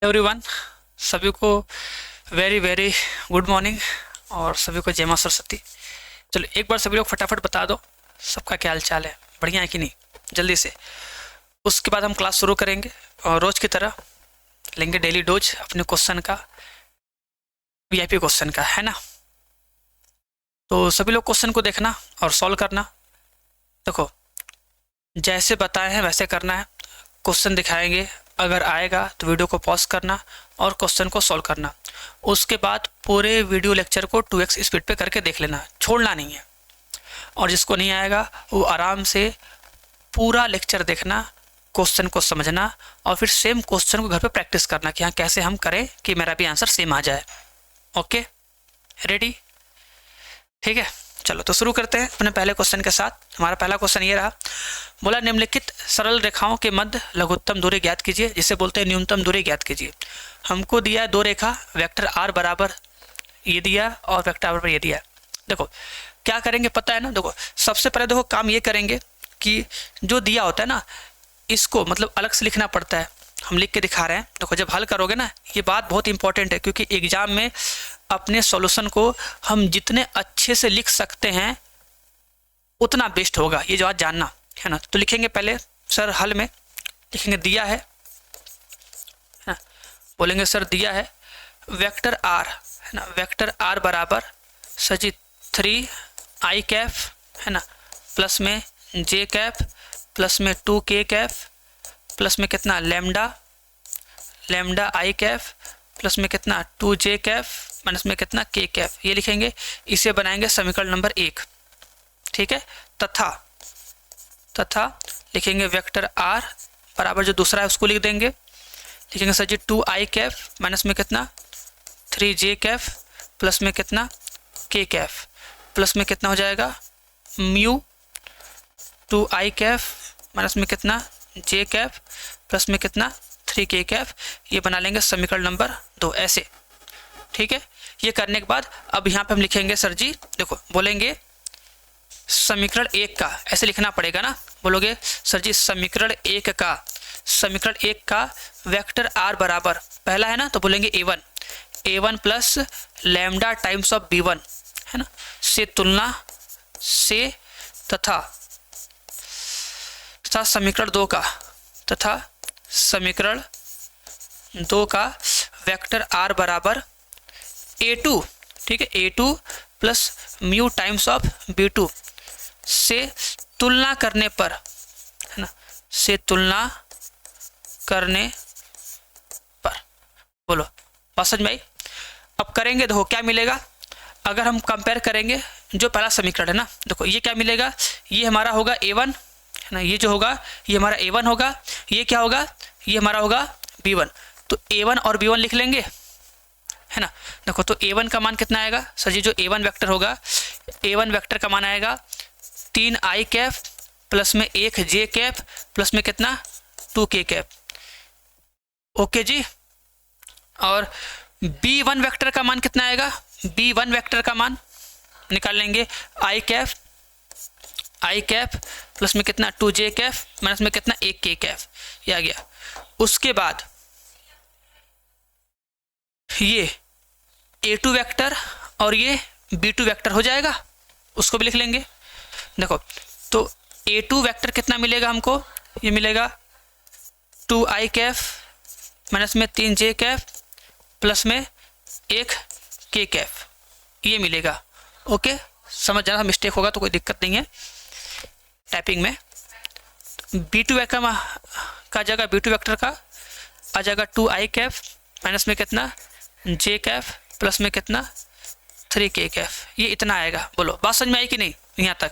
Everyone, सभी को very very good morning और सभी को जय मां सरस्वती। चलो एक बार सभी लोग फटाफट बता दो सबका क्या हाल चाल है, बढ़िया है कि नहीं, जल्दी से। उसके बाद हम क्लास शुरू करेंगे और रोज़ की तरह लेंगे डेली डोज अपने क्वेश्चन का, वीआईपी क्वेश्चन का, है ना। तो सभी लोग क्वेश्चन को देखना और सॉल्व करना। देखो, जैसे बताए हैं वैसे करना है। क्वेश्चन दिखाएंगे, अगर आएगा तो वीडियो को पॉज करना और क्वेश्चन को सॉल्व करना। उसके बाद पूरे वीडियो लेक्चर को 2x स्पीड पे करके देख लेना, छोड़ना नहीं है। और जिसको नहीं आएगा वो आराम से पूरा लेक्चर देखना, क्वेश्चन को समझना और फिर सेम क्वेश्चन को घर पे प्रैक्टिस करना कि हाँ कैसे हम करें कि मेरा भी आंसर सेम आ जाए। Okay, ready? ठीक है, चलो तो शुरू करते हैं अपने पहले क्वेश्चन के साथ। हमारा पहला क्वेश्चन ये रहा, बोला निम्नलिखित सरल रेखाओं के मध्य लघुत्तम दूरी ज्ञात कीजिए, जिसे बोलते हैं न्यूनतम दूरी ज्ञात कीजिए। हमको दिया है दो रेखा, वेक्टर आर बराबर ये दिया और वेक्टर आर बराबर ये दिया। देखो क्या करेंगे पता है ना। देखो सबसे पहले देखो काम ये करेंगे कि जो दिया होता है ना इसको मतलब अलग से लिखना पड़ता है। हम लिख के दिखा रहे हैं। देखो जब हल करोगे ना, ये बात बहुत इंपॉर्टेंट है क्योंकि एग्जाम में अपने सॉल्यूशन को हम जितने अच्छे से लिख सकते हैं उतना बेस्ट होगा, ये जो बात जानना है ना। तो लिखेंगे पहले सर हल में लिखेंगे दिया है ना, बोलेंगे सर दिया है वेक्टर आर है ना, वेक्टर आर बराबर सर जी 3 आई कैफ है ना, प्लस में जे कैफ, प्लस में 2 के कैफ, प्लस में कितना lambda, lambda I Kaif, plus में कितना 2 जे कैफ, माइनस में कितना के कैफ। ये लिखेंगे, इसे बनाएंगे समीकरण नंबर 1। ठीक है, तथा तथा लिखेंगे वेक्टर आर बराबर जो दूसरा है उसको लिख देंगे, लिखेंगे सर जी 2 आई कैफ माइनस में कितना 3 जे कैफ, प्लस में कितना के कैफ, प्लस में कितना हो जाएगा म्यू 2 आई कैफ माइनस में कितना जे कैफ, प्लस में कितना 3 के कैफ। ये बना लेंगे समीकरण नंबर 2 ऐसे। ठीक है, ये करने के बाद अब यहाँ पे हम लिखेंगे सर जी, देखो बोलेंगे समीकरण 1 का, ऐसे लिखना पड़ेगा ना। बोलोगे सर जी समीकरण 1 का, समीकरण 1 का वेक्टर आर बराबर पहला है ना, तो बोलेंगे a1 plus lambda times of b1 है ना, से तुलना से तथा समीकरण 2 का, तथा समीकरण 2 का वेक्टर आर बराबर a2, ठीक है, a2 plus mu times of b2 से तुलना करने पर है ना, से तुलना करने पर। बोलो बात समझ में आई? अब करेंगे, देखो क्या मिलेगा अगर हम कंपेयर करेंगे जो पहला समीकरण है ना। देखो ये क्या मिलेगा, ये हमारा होगा a1 है ना, ये जो होगा ये हमारा a1 होगा, ये क्या होगा ये हमारा होगा b1। तो a1 और b1 लिख लेंगे है ना। देखो तो a1 का मान कितना आएगा सर जी, जो a1 वेक्टर होगा, a1 वेक्टर का मान आएगा 3 आई कैफ प्लस में 1 जे कैफ, प्लस में कितना 2 के कैफ। ओके जी। और b1 वेक्टर का मान कितना आएगा, b1 वेक्टर का मान निकाल लेंगे आई कैफ प्लस में कितना 2 जे कैफ माइनस में कितना 1 के कैफ, ये आ गया। उसके बाद ये a2 वेक्टर और ये b2 वेक्टर हो जाएगा, उसको भी लिख लेंगे। देखो तो a2 वेक्टर कितना मिलेगा हमको, ये मिलेगा 2 आई कैफ माइनस में 3 जे कैफ प्लस में 1 के कैफ, ये मिलेगा। ओके, समझ जाना, मिस्टेक होगा तो कोई दिक्कत नहीं है टाइपिंग में। b2 वेक्टर का जगह b2 वेक्टर का आ जाएगा 2 आई कैफ माइनस में कितना जे कैफ प्लस में कितना 3 के कैफ, ये इतना आएगा। बोलो बात समझ में आई कि नहीं यहाँ तक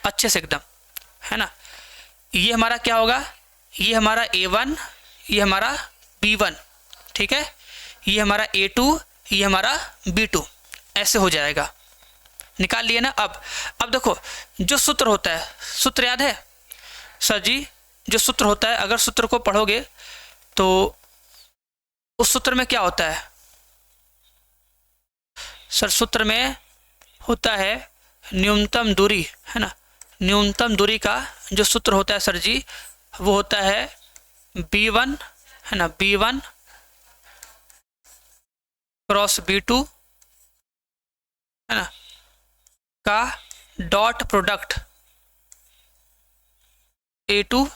अच्छे से एकदम, है ना। ये हमारा क्या होगा, ये हमारा a1, ये हमारा b1, ठीक है, ये हमारा a2, ये हमारा b2, ऐसे हो जाएगा। निकाल लिए ना। अब देखो जो सूत्र होता है, सूत्र याद है सर जी, जो सूत्र होता है अगर सूत्र को पढ़ोगे तो उस सूत्र में क्या होता है सर, सूत्र में होता है न्यूनतम दूरी है ना, न्यूनतम दूरी का जो सूत्र होता है सर जी वो होता है b1 है ना, b1 क्रॉस B2 है ना का डॉट प्रोडक्ट A2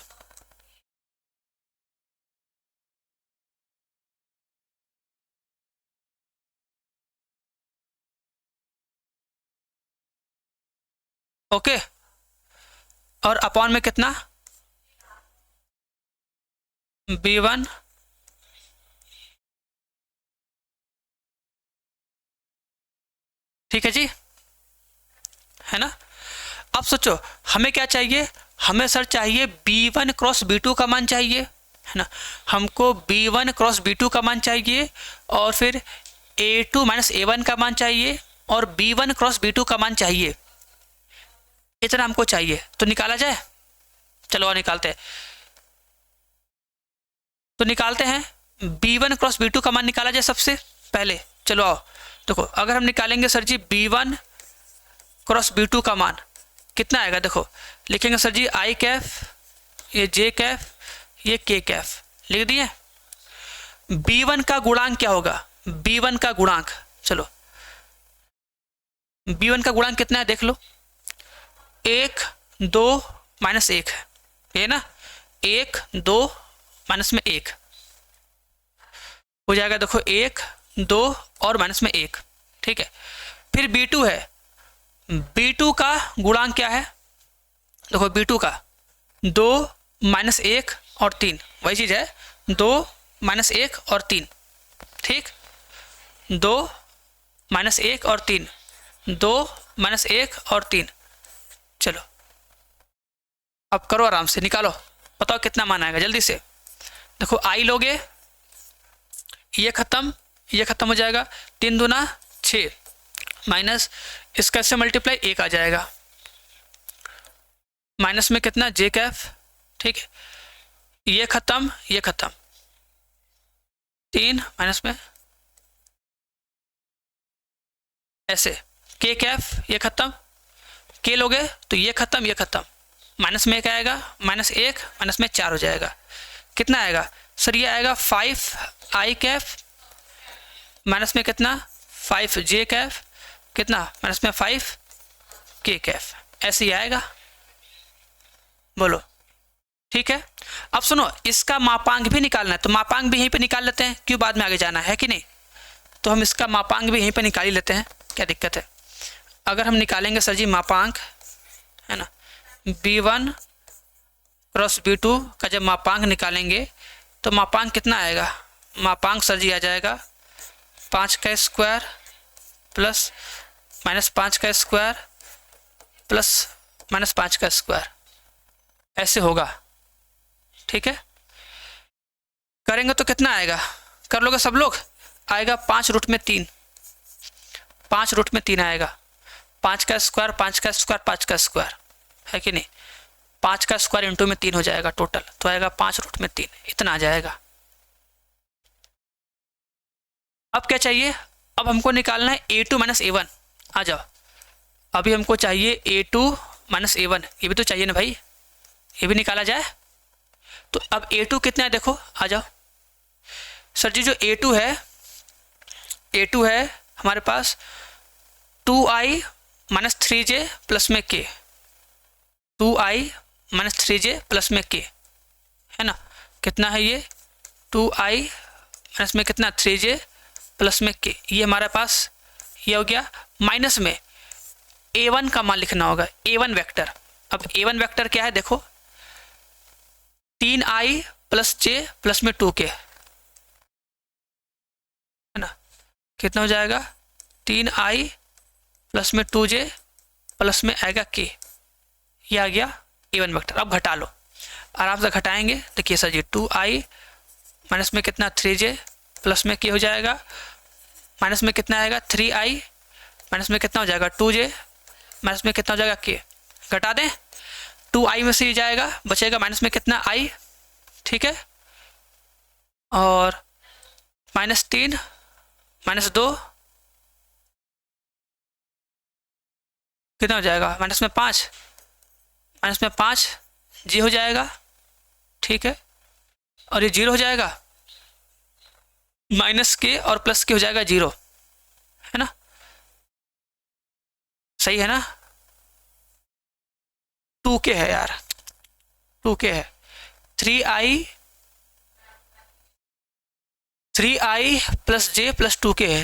ओके, और अपॉन में कितना B1 ठीक है जी, है ना। अब सोचो हमें क्या चाहिए, हमें सर चाहिए B1 क्रॉस B2 का मान चाहिए, है ना। हमको B1 क्रॉस B2 का मान चाहिए और फिर A2 माइनस A1 का मान चाहिए और B1 क्रॉस B2 का मान चाहिए, इतना हमको चाहिए। तो निकाला जाए, चलो और निकालते हैं। तो निकालते हैं B1 क्रॉस B2 का मान निकाला जाए सबसे पहले। चलो आओ देखो, अगर हम निकालेंगे सर जी B1 क्रॉस B2 का मान कितना आएगा, देखो लिखेंगे सर जी I कैफ, ये J कैफ, ये K कैफ लिख दिए। B1 का गुणांक क्या होगा, B1 का गुणांक, चलो B1 का गुणांक कितना है देख लो, 1 2 माइनस 1 है, ये ना 1 2 माइनस में 1 हो जाएगा, देखो 1 2 और माइनस में 1, ठीक है। फिर B2 है, B2 का गुणांक क्या है, देखो B2 का 2 माइनस 1 और 3, वही चीज़ है 2 माइनस 1 और 3, ठीक, 2 माइनस 1 और 3, 2 माइनस 1 और 3। चलो अब करो आराम से, निकालो, बताओ कितना मान आएगा जल्दी से। देखो I लोगे, ये खत्म हो जाएगा, 3 दूना 6 माइनस इसका से मल्टीप्लाई 1 आ जाएगा, माइनस में कितना J कैफ, ठीक है, ये खत्म 3 माइनस में ऐसे K कैफ, ये खत्म, K लोगे तो ये खत्म, माइनस में 1 आएगा, -1 माइनस में 4 हो जाएगा, कितना आएगा सर, ये आएगा 5 I कैफ, माइनस में कितना 5 J कैफ, कितना माइनस में 5 K कैफ, ऐसे ही आएगा, बोलो ठीक है। अब सुनो, इसका मापांक भी निकालना है, तो मापांक भी यहीं पे निकाल लेते हैं, क्यों बाद में आगे जाना है कि नहीं। तो हम इसका मापांक भी यहीं पे निकाल ही लेते हैं, क्या दिक्कत है। अगर हम निकालेंगे सर जी मापांक, है ना, B1 क्रॉस B2 का जब मापांक निकालेंगे तो मापांक कितना आएगा, मापांक सर जी आ जाएगा 5 का स्क्वायर प्लस -5 का स्क्वायर प्लस -5 का स्क्वायर, ऐसे होगा, ठीक है। करेंगे तो कितना आएगा, कर लोगे सब लोग, आएगा 5√3, 5√3 आएगा, 5 का स्क्वायर 5 का स्क्वायर 5 का स्क्वायर, है कि नहीं, 5 का स्क्वायर इंटू में 3 हो जाएगा टोटल, तो आएगा 5√3, इतना आ जाएगा। अब क्या चाहिए, अब हमको निकालना है A2 माइनस A1, आ जाओ, अभी हमको चाहिए A2 माइनस A1, ये भी तो चाहिए ना भाई, ये भी निकाला जाए। तो अब A2 कितना है देखो, आ जाओ सर जी, जो A2 है हमारे पास 2I माइनस 3J प्लस में K, 2I minus 3J plus में K, है ना, कितना है ये 2I माइनस में कितना 3J प्लस में K, ये हमारे पास ये हो गया। माइनस में A1 का मान लिखना होगा, A1 वेक्टर। अब A1 वेक्टर क्या है देखो, 3I प्लस J प्लस में 2K, है ना, कितना हो जाएगा 3I प्लस में 2J प्लस में आएगा K, ये आ गया A1 वेक्टर। अब घटा लो, आराम से घटाएंगे, देखिए सर जी 2I माइनस में कितना 3J प्लस में K हो जाएगा, माइनस में कितना आएगा 3I माइनस में कितना हो जाएगा 2J माइनस में कितना हो जाएगा K, घटा दें, 2I में से ही जाएगा, बचेगा माइनस में कितना I, ठीक है, और -3 -2 कितना हो जाएगा, माइनस में 5 जी हो जाएगा, ठीक है, और ये 0 हो जाएगा, माइनस के और प्लस के हो जाएगा 0, है ना, सही है ना, 2k है यार, 2k है, 3i प्लस जे प्लस 2k है,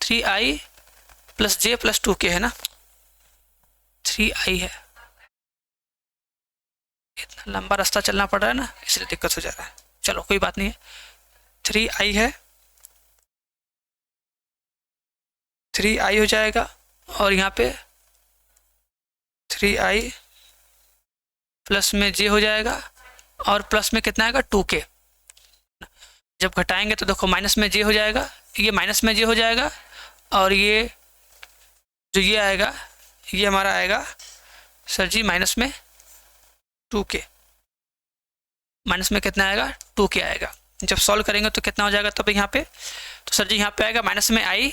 3i प्लस जे प्लस 2k है ना, 3i है, इतना लंबा रास्ता चलना पड़ रहा है ना, इसलिए दिक्कत हो जा रहा है। चलो कोई बात नहीं है, 3i है, 3i हो जाएगा, और यहाँ पे 3i प्लस में j हो जाएगा, और प्लस में कितना आएगा 2k। जब घटाएंगे तो देखो माइनस में j हो जाएगा, ये माइनस में j हो जाएगा, और ये जो ये आएगा ये हमारा आएगा सर जी माइनस में 2k, माइनस में कितना आएगा 2k आएगा। जब सॉल्व करेंगे तो कितना हो जाएगा तब यहाँ पे, तो सर जी यहाँ पे आएगा माइनस में i,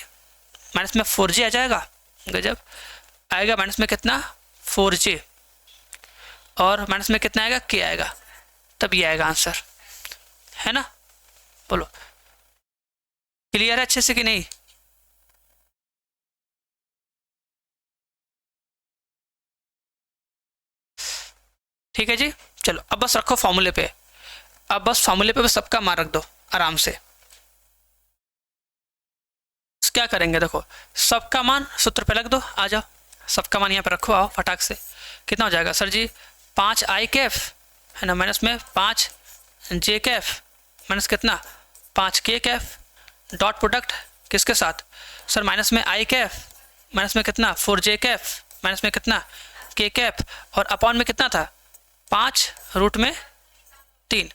माइनस में 4j आ जाएगा, गजब आएगा, माइनस में कितना 4j, और माइनस में कितना आएगा k आएगा, तब ये आएगा आंसर, है ना। बोलो क्लियर है अच्छे से कि नहीं? ठीक है जी, चलो अब बस रखो फॉर्मूले पे, अब बस फॉर्मूले पे बस सबका मान रख दो आराम से। क्या करेंगे देखो, सबका मान सूत्र पे रख दो, आ जाओ सबका मान यहाँ पे रखो, आओ फटाक से, कितना हो जाएगा सर जी 5i कैफ है ना, माइनस में 5j कैफ, माइनस कितना 5k कैफ, डॉट प्रोडक्ट किसके साथ सर माइनस में i कैफ, माइनस में कितना 4j कैफ, माइनस में कितना k कैफ, और अपॉन में कितना था 5 रूट में 3,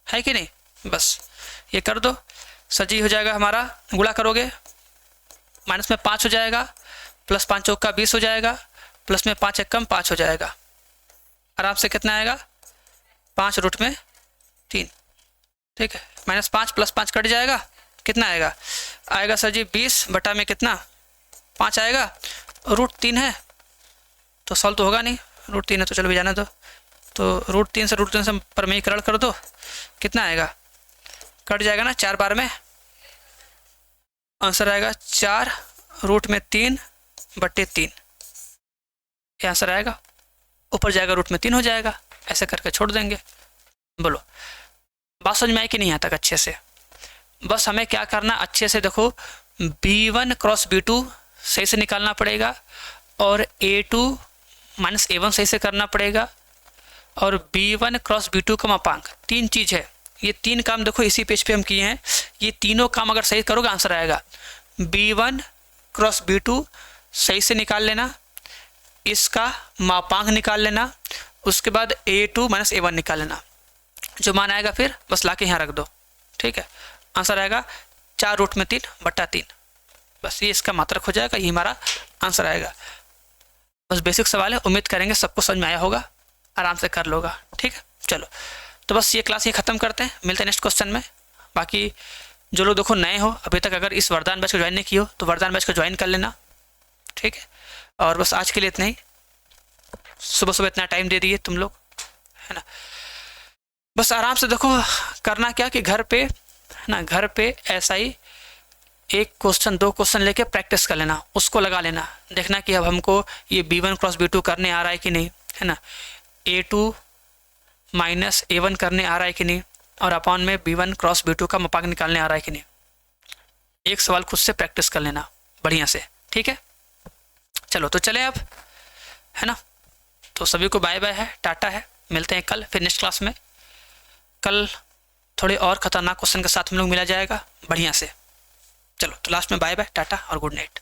है कि नहीं, बस ये कर दो सर जी, हो जाएगा हमारा, गुणा करोगे माइनस में 5 हो जाएगा, प्लस 5 चौका 20 हो जाएगा, प्लस में 5 एकम 5 हो जाएगा, आराम से कितना आएगा 5 रूट में 3, ठीक है, माइनस 5 प्लस 5 कट जाएगा, कितना आएगा आएगा सर जी 20 बटा में कितना 5 आएगा, रूट 3 है तो सॉल्व तो होगा नहीं, रूट 3 है तो चलो भी जाने दो, तो रूट 3 से परमीकरण कर दो, कितना आएगा कट जाएगा ना 4 बार में, आंसर आएगा 4 रूट में 3 बटे 3, ये आंसर आएगा, ऊपर जाएगा रूट में 3 हो जाएगा, ऐसे करके छोड़ देंगे। बोलो बात समझ में आई कि नहीं आता अच्छे से? बस हमें क्या करना अच्छे से देखो, b1 क्रॉस b2 सही से निकालना पड़ेगा, और a2 माइनस a1 सही से करना पड़ेगा, और b1 क्रॉस b2 का मापांक, 3 चीज़ है, ये 3 काम देखो इसी पेज पे हम किए हैं, ये तीनों काम अगर सही करोगे आंसर आएगा। b1 क्रॉस b2 सही से निकाल लेना, इसका मापांक निकाल लेना, उसके बाद a2 माइनस a1 निकाल लेना, जो मान आएगा फिर बस लाके यहाँ रख दो, ठीक है, आंसर आएगा 4 रूट में 3 बटा 3, बस ये इसका मात्रक हो जाएगा, ये हमारा आंसर आएगा। बस बेसिक सवाल है, उम्मीद करेंगे सबको समझ में आया होगा, आराम से कर लोगा, ठीक है। चलो तो बस ये क्लास ये ख़त्म करते हैं, मिलते हैं नेक्स्ट क्वेश्चन में। बाकी जो लोग देखो नए हो अभी तक, अगर इस वरदान बैच को ज्वाइन नहीं किए हो तो वरदान बैच को ज्वाइन कर लेना, ठीक है। और बस आज के लिए इतना ही, सुबह सुबह इतना टाइम दे दिए तुम लोग, है ना, बस आराम से देखो करना क्या कि घर पे, है ना, घर पे ऐसा ही 1 क्वेश्चन 2 क्वेश्चन लेके प्रैक्टिस कर लेना, उसको लगा लेना, देखना कि अब हमको ये b1 क्रॉस b2 करने आ रहा है कि नहीं, है ना, a2 माइनस a1 करने आ रहा है कि नहीं, और अपॉन में b1 क्रॉस b2 का मापांक निकालने आ रहा है कि नहीं, एक सवाल खुद से प्रैक्टिस कर लेना बढ़िया से, ठीक है। चलो तो चले अब, है ना, तो सभी को बाय बाय है, टाटा है, मिलते हैं कल फिर नेक्स्ट क्लास में। कल थोड़े और ख़तरनाक क्वेश्चन के साथ हम लोग मिला जाएगा बढ़िया से। चलो तो लास्ट में बाय बाय, टाटा और गुड नाइट।